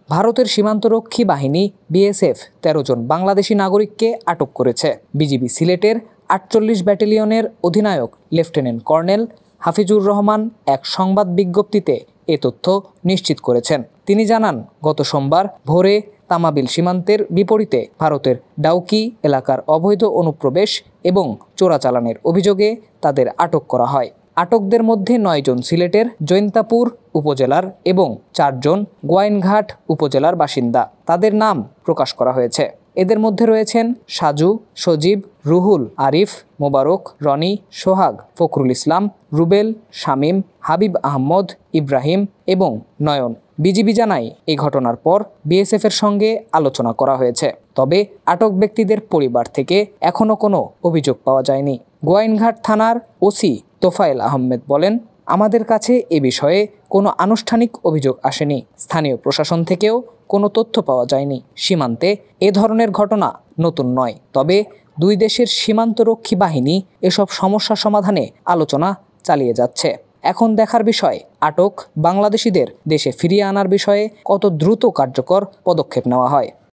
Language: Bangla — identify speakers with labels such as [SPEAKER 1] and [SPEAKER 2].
[SPEAKER 1] ভারতের সীমান্তরক্ষী বাহিনী বিএসএফ ১৩ জন বাংলাদেশি নাগরিককে আটক করেছে। বিজিবি সিলেটের ৪৮ ব্যাটালিয়নের অধিনায়ক লেফটেন্যান্ট কর্নেল হাফিজুর রহমান এক সংবাদ বিজ্ঞপ্তিতে এ তথ্য নিশ্চিত করেছেন। তিনি জানান, গত সোমবার ভোরে তামাবিল সীমান্তের বিপরীতে ভারতের ডাউকি এলাকার অবৈধ অনুপ্রবেশ এবং চোরাচালানের অভিযোগে তাদের আটক করা হয়। আটকদের মধ্যে ৯ জন সিলেটের জৈন্তাপুর উপজেলার এবং ৪ জন গোয়াইনঘাট উপজেলার বাসিন্দা। তাদের নাম প্রকাশ করা হয়েছে। এদের মধ্যে রয়েছেন সাজু, সজীব, রুহুল, আরিফ, মোবারক, রনি, সোহাগ, ফখরুল ইসলাম, রুবেল, শামীম, হাবিব আহমদ, ইব্রাহিম এবং নয়ন। বিজিবি জানায়, এই ঘটনার পর বিএসএফের সঙ্গে আলোচনা করা হয়েছে। তবে আটক ব্যক্তিদের পরিবার থেকে এখনও কোনো অভিযোগ পাওয়া যায়নি। গোয়াইনঘাট থানার ওসি তোফায়েল আহমেদ বলেন, আমাদের কাছে এ বিষয়ে কোনো আনুষ্ঠানিক অভিযোগ আসেনি। স্থানীয় প্রশাসন থেকেও কোনো তথ্য পাওয়া যায়নি। সীমান্তে এ ধরনের ঘটনা নতুন নয়, তবে দুই দেশের সীমান্তরক্ষী বাহিনী এসব সমস্যা সমাধানে আলোচনা চালিয়ে যাচ্ছে। এখন দেখার বিষয়, আটক বাংলাদেশিদের দেশে ফিরিয়ে আনার বিষয়ে কত দ্রুত কার্যকর পদক্ষেপ নেওয়া হয়।